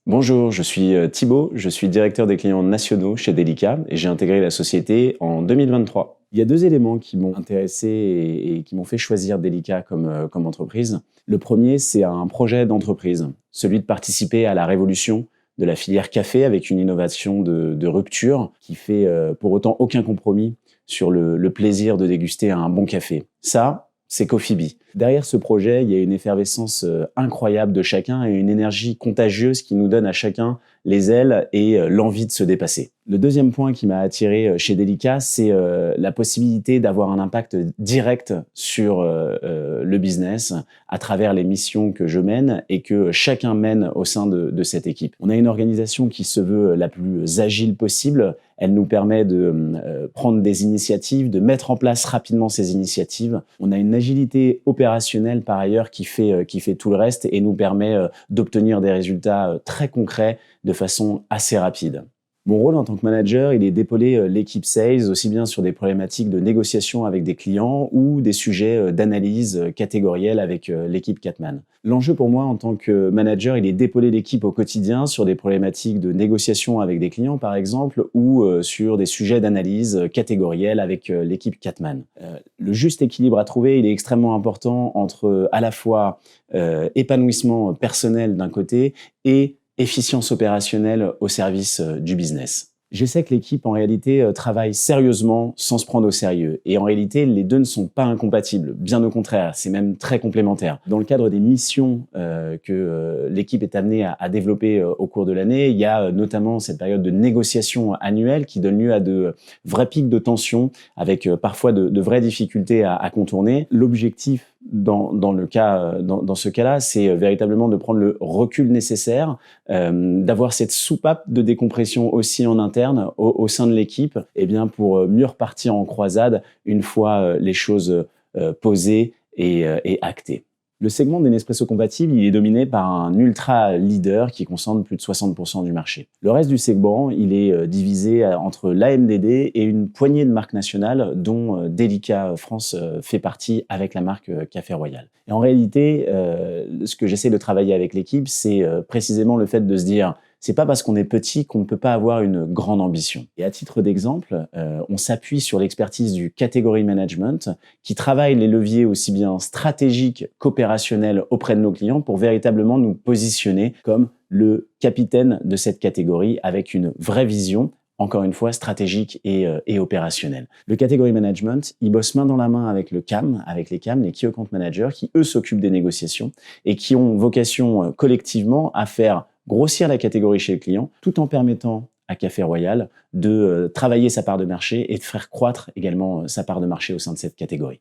Bonjour, je suis Thibaut, je suis directeur des clients nationaux chez Delica et j'ai intégré la société en 2023. Il y a deux éléments qui m'ont intéressé et qui m'ont fait choisir Delica comme entreprise. Le premier, c'est un projet d'entreprise, celui de participer à la révolution de la filière café avec une innovation de rupture qui fait pour autant aucun compromis sur le plaisir de déguster un bon café. Ça, c'est Coffee Bee. Derrière ce projet, il y a une effervescence incroyable de chacun et une énergie contagieuse qui nous donne à chacun les ailes et l'envie de se dépasser. Le deuxième point qui m'a attiré chez Delica, c'est la possibilité d'avoir un impact direct sur le business à travers les missions que je mène et que chacun mène au sein de cette équipe. On a une organisation qui se veut la plus agile possible. Elle nous permet de prendre des initiatives, de mettre en place rapidement ces initiatives. On a une agilité opérationnelle par ailleurs qui fait tout le reste et nous permet d'obtenir des résultats très concrets de façon assez rapide. Mon rôle en tant que manager, il est d'épauler l'équipe sales aussi bien sur des problématiques de négociation avec des clients ou des sujets d'analyse catégorielle avec l'équipe Catman. L'enjeu pour moi en tant que manager, il est d'épauler l'équipe au quotidien sur des problématiques de négociation avec des clients par exemple ou sur des sujets d'analyse catégorielle avec l'équipe Catman. Le juste équilibre à trouver, il est extrêmement important entre à la fois épanouissement personnel d'un côté et efficience opérationnelle au service du business. Je sais que l'équipe, en réalité, travaille sérieusement sans se prendre au sérieux. Et en réalité, les deux ne sont pas incompatibles. Bien au contraire, c'est même très complémentaire. Dans le cadre des missions que l'équipe est amenée à développer au cours de l'année, il y a notamment cette période de négociation annuelle qui donne lieu à de vrais pics de tension avec parfois de vraies difficultés à contourner. L'objectif dans ce cas-là, c'est véritablement de prendre le recul nécessaire, d'avoir cette soupape de décompression aussi en interne au sein de l'équipe, et bien pour mieux repartir en croisade une fois les choses posées et actées. Le segment des Nespresso compatibles, il est dominé par un ultra leader qui concentre plus de 60% du marché. Le reste du segment, il est divisé entre l'AMDD et une poignée de marques nationales dont Delica France fait partie avec la marque Café Royal. Et en réalité, ce que j'essaie de travailler avec l'équipe, c'est précisément le fait de se dire c'est pas parce qu'on est petit qu'on ne peut pas avoir une grande ambition. Et à titre d'exemple, on s'appuie sur l'expertise du category management qui travaille les leviers aussi bien stratégiques qu'opérationnels auprès de nos clients pour véritablement nous positionner comme le capitaine de cette catégorie avec une vraie vision, encore une fois, stratégique et opérationnelle. Le category management, il bosse main dans la main avec le CAM, avec les CAM, les Key Account Managers, qui eux s'occupent des négociations et qui ont vocation collectivement à faire grossir la catégorie chez le client, tout en permettant à Café Royal de travailler sa part de marché et de faire croître également sa part de marché au sein de cette catégorie.